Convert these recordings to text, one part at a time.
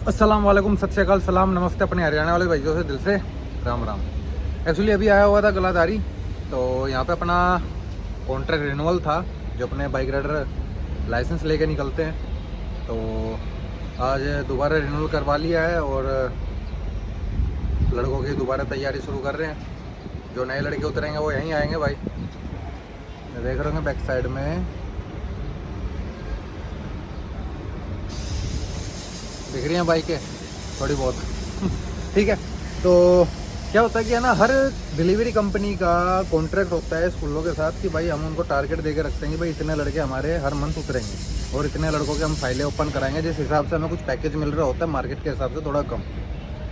अस्सलाम वालेकुम, सत श्री अकाल, सलाम, नमस्ते अपने हरियाणा वाले भाइयों से दिल से राम राम। एक्चुअली अभी आया हुआ था गलाधारी, तो यहाँ पे अपना कॉन्ट्रैक्ट रिन्यूअल था। जो अपने बाइक राइडर लाइसेंस लेके निकलते हैं, तो आज दोबारा रिन्यूअल करवा लिया है और लड़कों की दोबारा तैयारी शुरू कर रहे हैं। जो नए लड़के उतरेंगे वो यहीं आएंगे भाई। देख रहे होंगे बैक साइड में दिख रही हैं बाइकें थोड़ी बहुत। ठीक है, तो क्या होता है कि है ना, हर डिलीवरी कंपनी का कॉन्ट्रैक्ट होता है स्कूलों के साथ कि भाई हम उनको टारगेट देके रखते हैं कि भाई इतने लड़के हमारे हर मंथ उतरेंगे और इतने लड़कों के हम फाइलें ओपन कराएंगे, जिस हिसाब से हमें कुछ पैकेज मिल रहा होता है मार्केट के हिसाब से थोड़ा कम।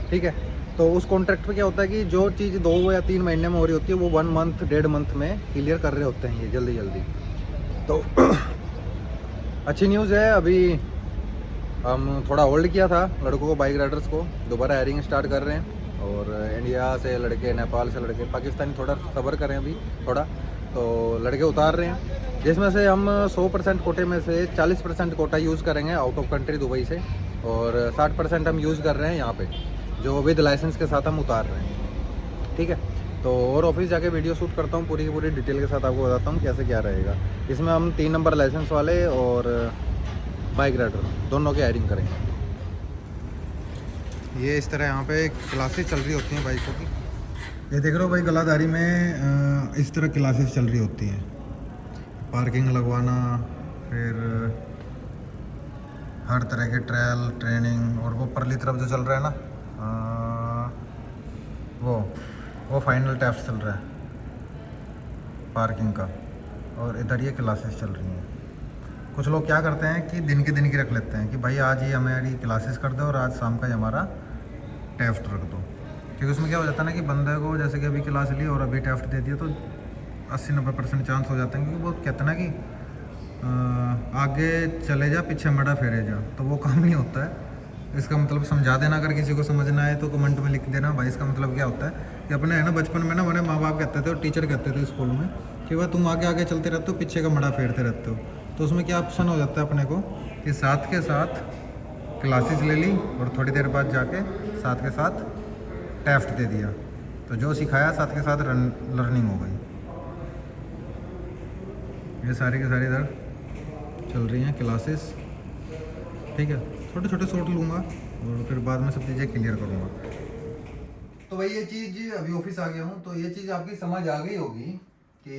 ठीक है, तो उस कॉन्ट्रैक्ट पे क्या होता है कि जो चीज़ 2 या 3 महीने में हो रही होती है वो 1 मंथ 1.5 मंथ में क्लियर कर रहे होते हैं ये जल्दी जल्दी। तो अच्छी न्यूज़ है, अभी हम थोड़ा होल्ड किया था लड़कों को, बाइक राइडर्स को दोबारा हायरिंग स्टार्ट कर रहे हैं। और इंडिया से लड़के, नेपाल से लड़के, पाकिस्तानी थोड़ा सब्र करें अभी थोड़ा, तो लड़के उतार रहे हैं। जिसमें से हम 100% कोटे में से 40% कोटा यूज़ करेंगे आउट ऑफ कंट्री दुबई से, और 60% हम यूज़ कर रहे हैं यहाँ पे जो विद लाइसेंस के साथ हम उतार रहे हैं। ठीक है, तो और ऑफिस जाके वीडियो शूट करता हूँ, पूरी की पूरी डिटेल के साथ आपको बताता हूँ कैसे क्या रहेगा। इसमें हम 3 नंबर लाइसेंस वाले और बाइक राइडर दोनों की हायरिंग करेंगे। ये इस तरह यहाँ पे क्लासेस चल रही होती हैं बाइकों की। ये देख रहे हो भाई, गलाधारी में इस तरह क्लासेस चल रही होती हैं। पार्किंग लगवाना, फिर हर तरह के ट्रायल ट्रेनिंग, और वो परली तरफ जो चल रहा है ना, वो फाइनल टेस्ट चल रहा है पार्किंग का, और इधर ये क्लासेस चल रही हैं। कुछ लोग क्या करते हैं कि दिन की रख लेते हैं कि भाई आज ये हमारी क्लासेस कर दो और आज शाम का ही हमारा टेस्ट रख दो, क्योंकि उसमें क्या हो जाता है ना कि बंदे को जैसे कि अभी क्लास ली और अभी टेस्ट दे दिया तो 80-90% चांस हो जाता है, क्योंकि वो कहते हैं ना कि आगे चले जा पीछे मड़ा फेरे जा, तो वो काम नहीं होता है। इसका मतलब समझा देना, अगर किसी को समझना है तो कमेंट में लिख देना भाई। इसका मतलब क्या होता है कि अपने है ना बचपन में ना हमारे माँ बाप कहते थे और टीचर कहते थे स्कूल में कि भाई तुम आगे आगे चलते रहते हो, पीछे का मड़ा फेरते रहते हो। तो उसमें क्या ऑप्शन हो जाता है अपने को कि साथ के साथ क्लासेस ले ली और थोड़ी देर बाद जाके साथ के साथ टेस्ट दे दिया, तो जो सिखाया साथ के साथ लर्निंग हो गई। ये सारी की सारी इधर चल रही हैं क्लासेस। ठीक है, छोटे छोटे शॉट लूँगा और फिर बाद में सब चीज़ें क्लियर करूँगा। तो भाई ये चीज़, अभी ऑफिस आ गया हूँ तो ये चीज़ आपकी समझ आ गई होगी कि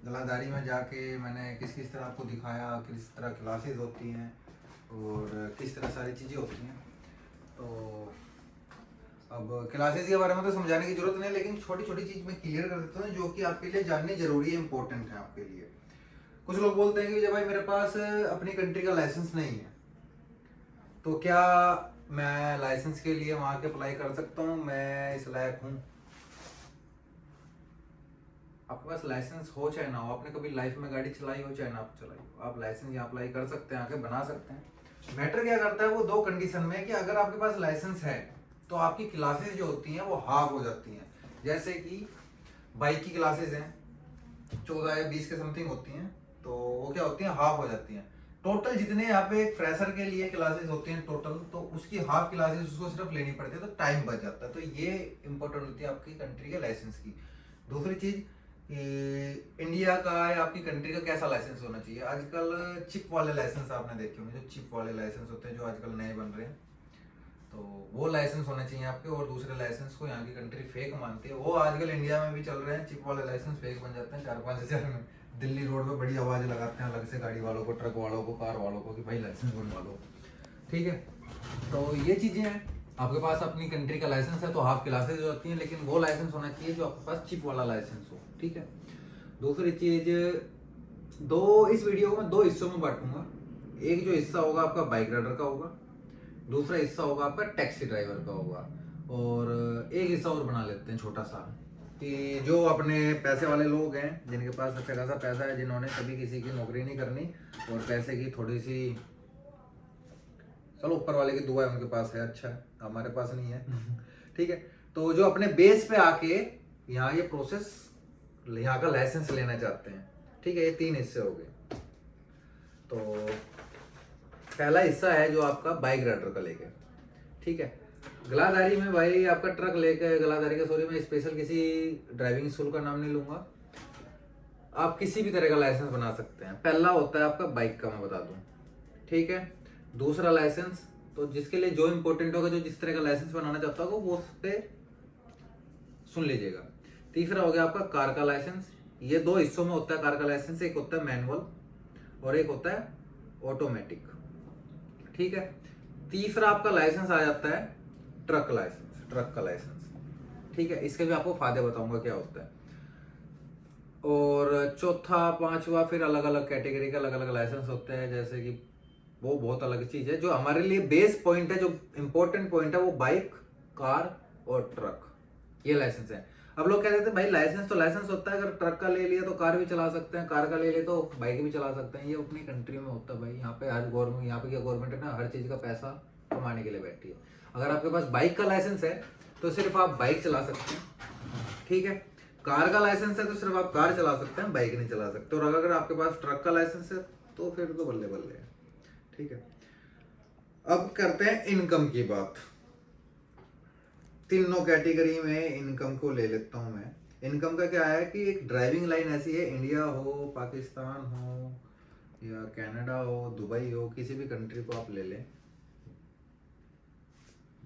गलाधारी में जाके मैंने किस किस तरह आपको दिखाया, किस तरह क्लासेस होती हैं और किस तरह सारी चीज़ें होती हैं। तो अब क्लासेस के बारे में तो समझाने की जरूरत नहीं, लेकिन छोटी छोटी चीज़ मैं क्लियर कर देता हूँ जो कि आपके लिए जाननी जरूरी है, इंपॉर्टेंट है आपके लिए। कुछ लोग बोलते हैं कि जब भाई मेरे पास अपनी कंट्री का लाइसेंस नहीं है तो क्या मैं लाइसेंस के लिए वहां के अप्लाई कर सकता हूँ, मैं इस लायक हूँ? आपके पास लाइसेंस हो चाहे ना हो, आपने कभी लाइफ में गाड़ी चलाई हो चाहे ना आप चलाई हो, आप लाइसेंस यहाँ अप्लाई कर सकते हैं, आके बना सकते हैं। मैटर क्या करता है वो 2 कंडीशन में, कि अगर आपके पास लाइसेंस है तो आपकी क्लासेस जो होती हैं वो हाफ हो जाती हैं। जैसे कि बाइक की क्लासेस हैं 14 या 20 के समथिंग होती हैं, तो वो क्या होती हैं, हाफ हो जाती हैं। टोटल जितने यहाँ पे एक फ्रेशर के लिए क्लासेस होती हैं टोटल, तो उसकी हाफ क्लासेस उसको सिर्फ लेनी पड़ती है, तो टाइम बच जाता है। तो ये इंपॉर्टेंट होती है आपकी कंट्री के लाइसेंस की। दूसरी चीज कि इंडिया का या आपकी कंट्री का कैसा लाइसेंस होना चाहिए। आजकल चिप वाले लाइसेंस आपने देखे होंगे, जो चिप वाले लाइसेंस होते हैं जो आजकल नए बन रहे हैं, तो वो लाइसेंस होने चाहिए आपके। और दूसरे लाइसेंस को यहाँ की कंट्री फेक मानती है, वो आजकल इंडिया में भी चल रहे हैं। चिप वाले लाइसेंस फेक बन जाते हैं 4-5 हज़ार में। दिल्ली रोड पे बड़ी आवाज लगाते हैं अलग से गाड़ी वालों को, ट्रक वालों को, कार वालों को कि भाई लाइसेंस बनवा लो। ठीक है, तो ये चीजें हैं। आपके पास अपनी कंट्री का लाइसेंस है तो हाफ क्लासेस होती हैं, लेकिन वो लाइसेंस होना चाहिए जो आपके पास चिप वाला लाइसेंस हो। ठीक है, दूसरी चीज, इस वीडियो को मैं 2 हिस्सों में बांटूंगा। एक जो हिस्सा होगा आपका बाइक राइडर का होगा, दूसरा हिस्सा होगा आपका टैक्सी ड्राइवर का होगा, और एक हिस्सा और बना लेते हैं छोटा सा कि जो अपने पैसे वाले लोग हैं, जिनके पास अच्छा खासा पैसा है, जिन्होंने कभी किसी की नौकरी नहीं करनी और पैसे की थोड़ी सी, चलो ऊपर वाले की दुआ है उनके पास है, अच्छा है, हमारे पास नहीं है। ठीक है, तो जो अपने बेस पे आके यहाँ ये प्रोसेस, यहाँ का लाइसेंस लेना चाहते हैं। ठीक है, ये 3 हिस्से हो गए। तो पहला हिस्सा है जो आपका बाइक राइडर का लेके, ठीक है। गलाधारी में भाई आपका ट्रक लेके, गलाधारी का सॉरी, मैं स्पेशल किसी ड्राइविंग स्कूल का नाम नहीं लूंगा, आप किसी भी तरह का लाइसेंस बना सकते हैं। पहला होता है आपका बाइक का, मैं बता दूं, ठीक है। दूसरा लाइसेंस, तो जिसके लिए जो इंपॉर्टेंट होगा, जो जिस तरह का लाइसेंस बनाना चाहता होगा वो उस पे सुन लीजिएगा। तीसरा हो गया आपका कार का लाइसेंस। ये दो हिस्सों में होता है कार का लाइसेंस, एक होता है मैनुअल और एक होता है ऑटोमेटिक, ठीक है। तीसरा आपका लाइसेंस आ जाता है ट्रक लाइसेंस, ट्रक का लाइसेंस, ठीक है। इसके भी आपको फायदे बताऊंगा क्या होता है। और चौथा पांचवा फिर अलग अलग कैटेगरी के अलग अलग लाइसेंस होते हैं, जैसे कि वो बहुत अलग चीज है। जो हमारे लिए बेस पॉइंट है, जो इंपॉर्टेंट पॉइंट है, वो बाइक, कार और ट्रक, ये लाइसेंस है। अब लोग कहते थे भाई लाइसेंस तो लाइसेंस होता है, अगर ट्रक का ले लिया तो कार भी चला सकते हैं, कार का ले लिया तो बाइक भी चला सकते हैं। ये अपनी कंट्री में होता है भाई। यहाँ पे हर गवर्नमेंट, यहाँ पे क्या गवर्नमेंट है ना, हर चीज का पैसा कमाने के लिए बैठी है। अगर आपके पास बाइक का लाइसेंस है तो सिर्फ आप बाइक चला सकते हैं, ठीक है। कार का लाइसेंस है तो सिर्फ आप कार चला सकते हैं, बाइक नहीं चला सकते। और अगर आपके पास ट्रक का लाइसेंस है तो फिर तो बल्ले बल्ले है, ठीक है। अब करते हैं इनकम की बात। तीनों कैटेगरी में इनकम को ले लेता हूं मैं। इनकम का क्या है कि एक ड्राइविंग लाइन ऐसी है, इंडिया हो, पाकिस्तान हो या कनाडा हो, दुबई हो, किसी भी कंट्री को आप ले लें,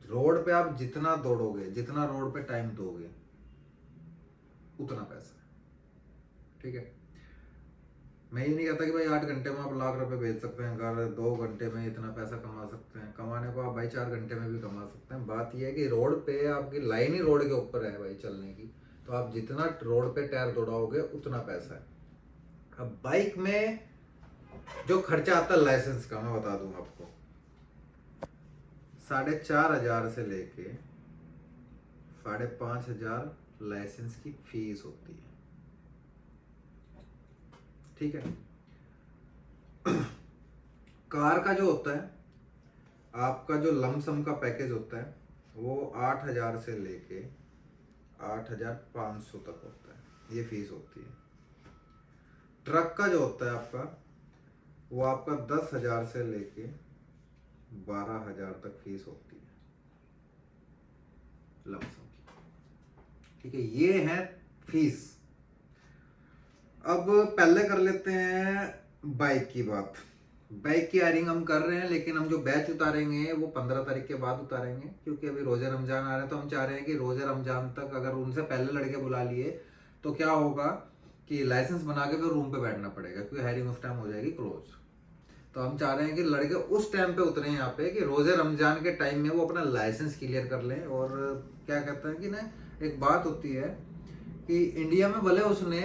रोड पे आप जितना दौड़ोगे, जितना रोड पे टाइम दोगे, उतना पैसा, ठीक है। मैं ये नहीं कहता कि भाई 8 घंटे में आप लाख रुपए बेच सकते हैं, अगर 2 घंटे में इतना पैसा कमा सकते हैं। कमाने को आप भाई 4 घंटे में भी कमा सकते हैं। बात यह है कि रोड पे आपकी लाइन ही रोड के ऊपर है भाई चलने की, तो आप जितना रोड पे टायर दौड़ाओगे उतना पैसा है। अब बाइक में जो खर्चा आता है लाइसेंस का, मैं बता दूं आपको, 4,500 से लेके 5,500 लाइसेंस की फीस होती है, ठीक है। कार का जो होता है, आपका जो लमसम का पैकेज होता है, वो 8,000 से लेके 8,500 तक होता है, ये फीस होती है। ट्रक का जो होता है आपका, वो आपका 10,000 से लेके 12,000 तक फीस होती है लमसम की, ठीक है। ये है फीस। अब पहले कर लेते हैं बाइक की बात। बाइक की हायरिंग हम कर रहे हैं, लेकिन हम जो बैच उतारेंगे वो 15 तारीख के बाद उतारेंगे, क्योंकि अभी रोजे रमजान आ रहे हैं। तो हम चाह रहे हैं कि रोजे रमजान तक अगर उनसे पहले लड़के बुला लिए तो क्या होगा कि लाइसेंस बना के फिर रूम पे बैठना पड़ेगा, क्योंकि हायरिंग उस टाइम हो जाएगी क्लोज। तो हम चाह रहे हैं कि लड़के उस टाइम पे उतरे यहाँ पे कि रोजे रमजान के टाइम में वो अपना लाइसेंस क्लियर कर लें। और क्या कहते हैं कि ना, एक बात होती है कि इंडिया में भले उसने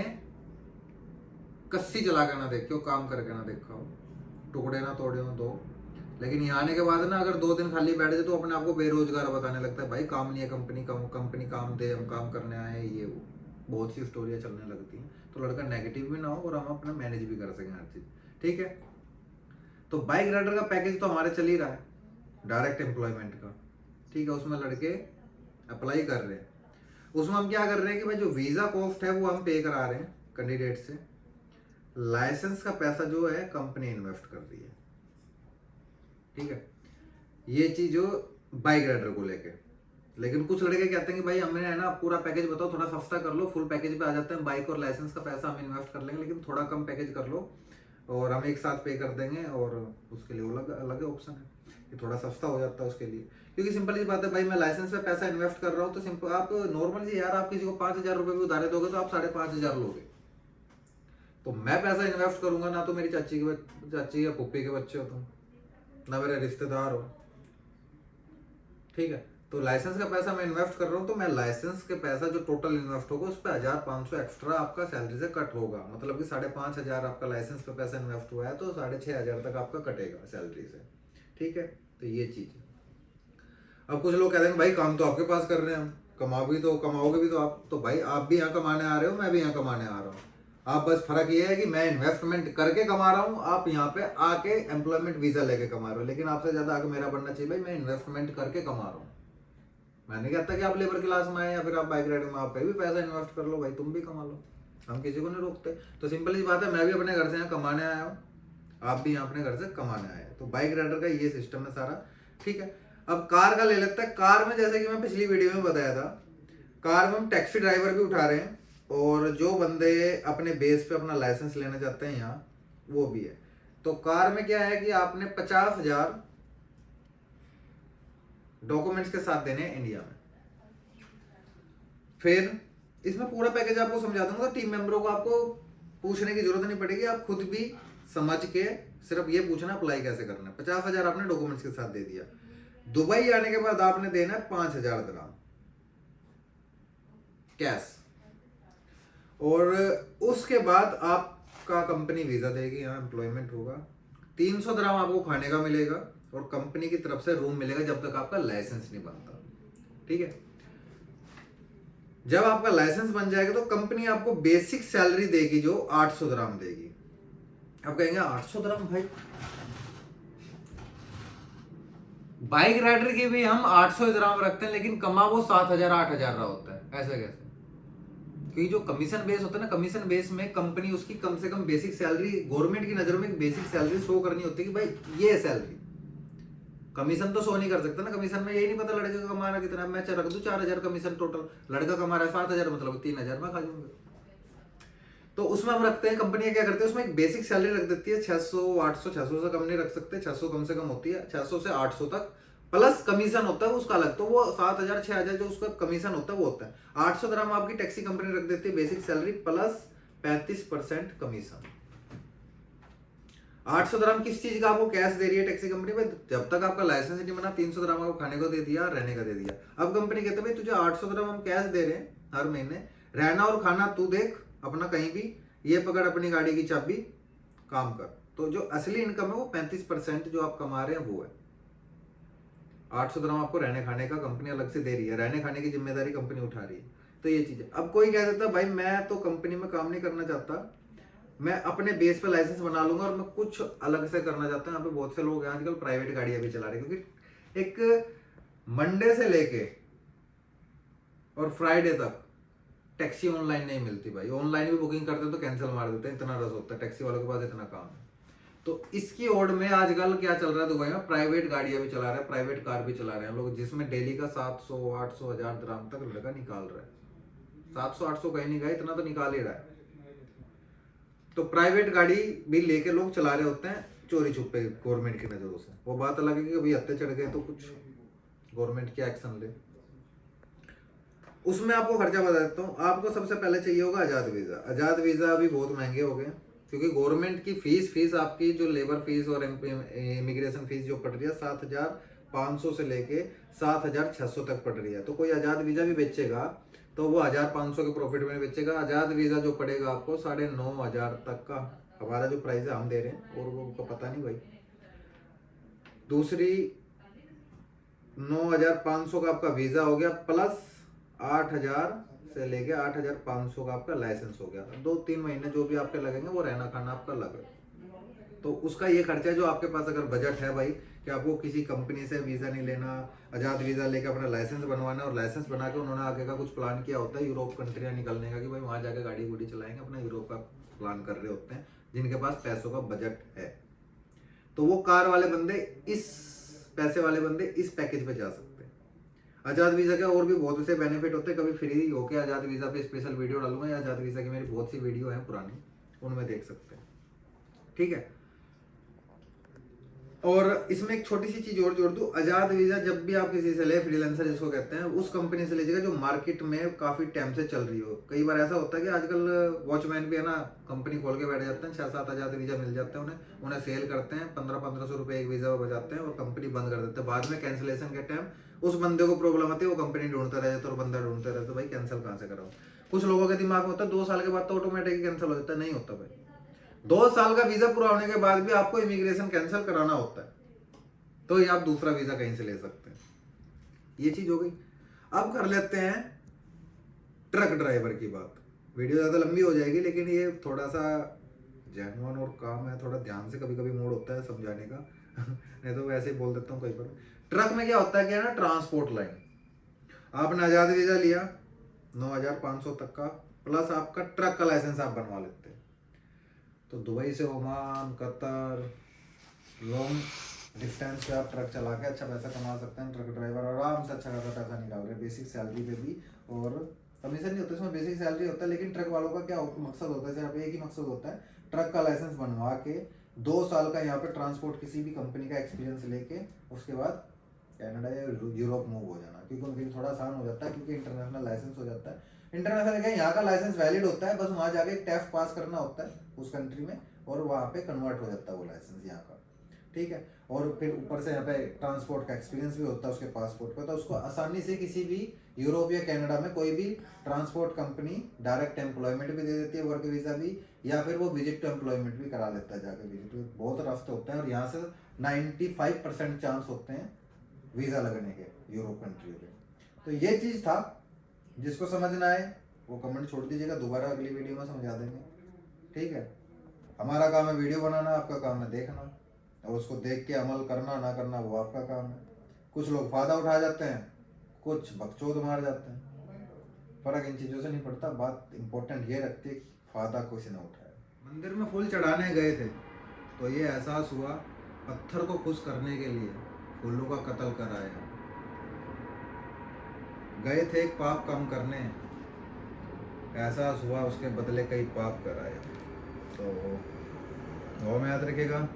कस्सी चला कर ना देखो, काम करके ना देखा हो, टुकड़े ना तोड़े हो दो, लेकिन यहाँ आने के बाद ना अगर 2 दिन खाली बैठ जाए तो अपने आप को बेरोजगार बताने लगता है। भाई काम नहीं है, कंपनी काम दे, हम काम करने आए हैं, ये वो बहुत सी स्टोरियाँ चलने लगती हैं। तो लड़का नेगेटिव भी ना हो और हम अपना मैनेज भी कर सकें हर चीज़, ठीक है। तो बाइक राइडर का पैकेज तो हमारे चल ही रहा है, डायरेक्ट एम्प्लॉयमेंट का, ठीक है। उसमें लड़के अप्लाई कर रहे हैं। उसमें हम क्या कर रहे हैं कि भाई जो वीज़ा कॉस्ट है वो हम पे करा रहे हैं कैंडिडेट से। लाइसेंस का पैसा जो है कंपनी इन्वेस्ट कर रही है, ठीक है। ये चीज जो बाइक राइडर को लेके। लेकिन कुछ लड़के कहते हैं कि भाई हमें है ना पूरा पैकेज बताओ, थोड़ा सस्ता कर लो, फुल पैकेज पे आ जाते हैं, बाइक और लाइसेंस का पैसा हम इन्वेस्ट कर लेंगे, लेकिन थोड़ा कम पैकेज कर लो और हम एक साथ पे कर देंगे। और उसके लिए अलग अलग ऑप्शन है कि थोड़ा सस्ता हो जाता है उसके लिए। क्योंकि सिंपल सी बात है भाई, मैं लाइसेंस पे पैसा इन्वेस्ट कर रहा हूँ, तो सिंपल आप नॉर्मल सी यार, आप किसी को 5,000 रुपये भी उधारे दोगे तो आप 5,500 लोगे। तो मैं पैसा इन्वेस्ट करूंगा ना, तो मेरी चाची या पुप्पी के बच्चे हो तुम, ना मेरे रिश्तेदार हो, ठीक है। तो लाइसेंस का पैसा मैं इन्वेस्ट कर रहा हूँ, तो मैं लाइसेंस के पैसा जो टोटल इन्वेस्ट होगा उस पर 1,500 एक्स्ट्रा आपका सैलरी से कट होगा। मतलब कि 5,500 आपका लाइसेंस पे पैसा इन्वेस्ट हुआ है, तो 6,500 तक आपका कटेगा सैलरी से, ठीक है। तो ये चीज है। अब कुछ लोग कहते हैं भाई काम तो आपके पास कर रहे हैं हम, कमाओगे भी तो आप, तो भाई आप भी यहाँ कमाने आ रहे हो, मैं भी यहाँ कमाने आ रहा हूँ। आप बस फर्क ये है कि मैं इन्वेस्टमेंट करके कमा रहा हूँ, आप यहाँ पे आके एम्प्लॉयमेंट वीजा लेके कमा रहे हो। लेकिन आपसे ज्यादा आगे मेरा बनना चाहिए भाई, मैं इन्वेस्टमेंट करके कमा रहा हूँ। मैं नहीं कहता कि आप लेबर क्लास में आए या फिर आप बाइक राइडिंग में, आप पे भी पैसा इन्वेस्ट कर लो भाई, तुम भी कमा लो, हम किसी को नहीं रोकते। तो सिंपल सी बात है, मैं भी अपने घर से यहाँ कमाने आया हूँ, आप भी यहाँ अपने घर से कमाने आए हैं। तो बाइक राइडर का ये सिस्टम है सारा, ठीक है। अब कार का ले लेते हैं। कार में जैसे कि मैं पिछली वीडियो में बताया था, कार में हम टैक्सी ड्राइवर भी उठा रहे हैं, और जो बंदे अपने बेस पे अपना लाइसेंस लेना चाहते हैं यहाँ, वो भी है। तो कार में क्या है कि आपने 50,000 डॉक्यूमेंट्स के साथ देने हैं इंडिया में। फिर इसमें पूरा पैकेज आपको समझा दूंगा, तो टीम मेंबरों को आपको पूछने की जरूरत नहीं पड़ेगी, आप खुद भी समझ के सिर्फ ये पूछना अप्लाई कैसे करना है। 50,000 आपने डॉक्यूमेंट्स के साथ दे दिया। दुबई आने के बाद आपने देना है 5,000 दिरहम कैश, और उसके बाद आपका कंपनी वीजा देगी, यहाँ एम्प्लॉयमेंट होगा। 300 दिरहम आपको खाने का मिलेगा, और कंपनी की तरफ से रूम मिलेगा जब तक आपका लाइसेंस नहीं बनता। ठीक है, जब आपका लाइसेंस बन जाएगा तो कंपनी आपको बेसिक सैलरी देगी जो 800 दिरहम देगी। आप कहेंगे 800 दिरहम भाई, बाइक राइडर की भी हम 800 दिरहम रखते हैं, लेकिन कमा वो 7,000 8,000 रहा होता है। ऐसे कैसे? क्योंकि जो कमीशन बेस होता है ना, कमीशन बेस में कंपनी उसकी कम से कम बेसिक सैलरी, गवर्नमेंट की नजरों में एक बेसिक सैलरी शो करनी होती है कि भाई ये सैलरी। कमीशन तो शो नहीं कर सकता ना, कमीशन में यही नहीं पता लड़के का कमा रहा कितना। मैं रख दूं 4,000 कमीशन टोटल, लड़का कमा रहा है 7,000, मतलब 3,000 मैं खा जाऊंगा। तो उसमें हम रखते हैं, कंपनियां क्या करती है उसमें एक बेसिक सैलरी रख देती है 600 800। 600 से कम नहीं रख सकते, 600 कम से कम होती है, 600 से 800 तक, प्लस कमीशन होता है उसका अलग। तो वो 7,000 6,000 जो उसका कमीशन होता है वो होता है। 800 दिरहम आपकी टैक्सी कंपनी रख देती है बेसिक सैलरी, प्लस 35% कमीशन। 800 दिरहम किस चीज का आपको कैश दे रही है टैक्सी कंपनी में? जब तक आपका लाइसेंस नहीं बना 300 दिरहम आपको खाने को दे दिया, रहने का दे दिया। अब कंपनी कहते भाई तुझे 800 दिरहम हम कैश दे रहे हैं हर महीने, रहना और खाना तू देख अपना कहीं भी, ये पकड़ अपनी गाड़ी की चाबी, काम कर। तो जो असली इनकम है वो 35% जो आप कमा रहे हैं वो है। 800 दिरहम आपको रहने खाने का कंपनी अलग से दे रही है, रहने खाने की जिम्मेदारी कंपनी उठा रही है। तो ये चीज है। अब कोई कह देता भाई मैं तो कंपनी में काम नहीं करना चाहता, मैं अपने बेस पे लाइसेंस बना लूंगा और मैं कुछ अलग से करना चाहता हूँ। यहाँ पे बहुत से लोग हैं आजकल प्राइवेट गाड़ियां भी चला रहे हैं, क्योंकि एक मंडे से लेके और फ्राइडे तक टैक्सी ऑनलाइन नहीं मिलती भाई। ऑनलाइन भी बुकिंग करते हैं तो कैंसिल मार देते हैं, इतना रस होता है टैक्सी वालों के पास, इतना काम है। तो इसकी ओर में आजकल क्या चल रहा है दुबई में, प्राइवेट गाड़ियां भी चला रहे हैं, प्राइवेट कार भी चला रहे हैं लोग, जिसमें डेली का 700 800 1000 दिरहम तक लड़का निकाल रहा है। 700 800 कहीं नहीं गए, इतना तो निकाल ही रहा है। तो प्राइवेट गाड़ी भी लेके लोग चला रहे होते हैं चोरी छुपे गवर्नमेंट की नजरों से। वो बात अलग है कि कभी हत्या चढ़ गए तो कुछ गवर्नमेंट क्या एक्शन ले। उसमें आपको खर्चा बता देता हूँ। आपको सबसे पहले चाहिए होगा आजाद वीजा। आजाद वीजा अभी बहुत महंगे हो गए, क्योंकि गवर्नमेंट की फीस आपकी जो लेबर फीस और इमिग्रेशन फीस जो पड़ रही है 7,500 से लेके 7,600 तक पड़ रही है। तो कोई आजाद वीजा भी बेचेगा तो वो 1,500 के प्रॉफिट में बेचेगा। आजाद वीजा जो पड़ेगा आपको 9,500 तक का, हमारा जो प्राइस है हम दे रहे हैं, और वो पता नहीं भाई। दूसरी 9,500 का आपका वीजा हो गया, प्लस 8,000 से लेके 8,500 का आपका लाइसेंस हो गया। 2-3 महीने जो भी आपके लगेंगे वो रहना खाना आपका अलग है। तो उसका ये खर्चा है। जो आपके पास अगर बजट है भाई कि आपको किसी कंपनी से वीजा नहीं लेना, आजाद वीजा लेके अपना लाइसेंस बनवाना, और लाइसेंस बना के उन्होंने आगे का कुछ प्लान किया होता है यूरोप कंट्रियां निकलने का, कि भाई वहां जाके गाड़ी गुड़ी चलाएंगे, अपना यूरोप का प्लान कर रहे होते हैं, जिनके पास पैसों का बजट है। तो वो कार वाले बंदे, इस पैसे वाले बंदे इस पैकेज पे जा सकते हैं। आजाद वीजा के और भी बहुत से बेनिफिट होते हैं। कभी फ्री होके आजाद वीजा पे स्पेशल वीडियो डालूंगा, या आजाद वीजा की मेरी बहुत सी वीडियो है पुरानी, उनमें देख सकते हैं। ठीक है। और इसमें एक छोटी सी चीज और जोड़ दूं, आजाद वीजा जब भी आप किसी से ले, फ्रीलांसर जिसको कहते हैं, उस कंपनी से लीजिएगा जो मार्केट में काफी टाइम से चल रही हो। कई बार ऐसा होता है कि आजकल वॉचमैन भी है ना, कंपनी खोल के बैठ जाते हैं, 6-7 आजाद वीजा मिल जाते हैं उन्हें सेल करते हैं, 1500 रुपए एक वीजा बजाते हैं और कंपनी बंद कर देते हैं। बाद में कैंसिलेशन के टाइम उस बंदे को प्रॉब्लम आती है, वो कंपनी ढूंढता रह जाता है, और बंदा ढूंढता रहता है, भाई कैंसिल कहाँ से कराओ। कुछ लोगों के दिमाग में होता है 2 साल के बाद तो ऑटोमेटिक कैंसिल हो जाता है, नहीं होता भाई। 2 साल का वीजा पूरा होने के बाद भी आपको इमिग्रेशन कैंसिल कराना होता है, तो ये आप दूसरा वीजा कहीं से ले सकते हैं। ये चीज हो गई। अब कर लेते हैं ट्रक ड्राइवर की बात। वीडियो ज्यादा लंबी हो जाएगी, लेकिन ये थोड़ा सा जेन्युइन और काम है, थोड़ा ध्यान से कभी कभी मूड होता है समझाने का नहीं तो वैसे ही बोल देता हूँ कई बार। ट्रक में क्या होता है, क्या ना, ट्रांसपोर्ट लाइन। आपने आजाद वीजा लिया 9,500 तक का, प्लस आपका ट्रक का लाइसेंस आप बनवा लेते हैं। तो दुबई से ओमान, कतर, लॉन्ग डिस्टेंस पे आप ट्रक चला के अच्छा पैसा कमा सकते हैं। ट्रक ड्राइवर आराम से अच्छा खासा पैसा निकाल रहे हैं बेसिक सैलरी पे भी, और कमीशन नहीं होता इसमें, बेसिक सैलरी होता है। लेकिन ट्रक वालों का क्या मकसद होता है, सिर्फ एक ही मकसद होता है, ट्रक का लाइसेंस बनवा के 2 साल का यहाँ पे ट्रांसपोर्ट किसी भी कंपनी का एक्सपीरियंस लेके उसके बाद कनाडा या यूरोप मूव हो जाना, क्योंकि उनके लिए थोड़ा आसान हो जाता है, क्योंकि इंटरनेशनल लाइसेंस हो जाता है। इंटरनेशनल क्या, यहाँ का लाइसेंस वैलिड होता है, बस वहाँ जाके टेस्ट पास करना होता है उस कंट्री में, और वहाँ पे कन्वर्ट हो जाता है वो लाइसेंस यहाँ का, ठीक है। और फिर ऊपर से यहाँ पे ट्रांसपोर्ट का एक्सपीरियंस भी होता है उसके पासपोर्ट पे, तो उसको आसानी से किसी भी यूरोप या कनाडा में कोई भी ट्रांसपोर्ट कंपनी डायरेक्ट एम्प्लॉयमेंट भी दे देती है, वर्क वीज़ा भी, या फिर वो विजिट टू एम्प्लॉयमेंट भी करा लेता है जाके विजिट। बहुत रास्ते होते हैं, और यहाँ से 95% चांस होते हैं वीज़ा लगने के यूरोप कंट्री के। तो ये चीज़ था, जिसको समझना है वो कमेंट छोड़ दीजिएगा, दोबारा अगली वीडियो में समझा देंगे, ठीक है। हमारा काम है वीडियो बनाना, आपका काम है देखना, और उसको देख के अमल करना ना करना वो आपका काम है। कुछ लोग फायदा उठा जाते हैं, कुछ बकचोद मार जाते हैं, फर्क इन चीज़ों से नहीं पड़ता। बात इंपॉर्टेंट ये रखती है कि फायदा किसी ना उठाए। मंदिर में फूल चढ़ाने गए थे तो ये एहसास हुआ पत्थर को खुश करने के लिए फूलों का कत्ल कराया। गए थे एक पाप कम करने, एहसास हुआ उसके बदले कई पाप कराए। तो वो में याद रखिएगा।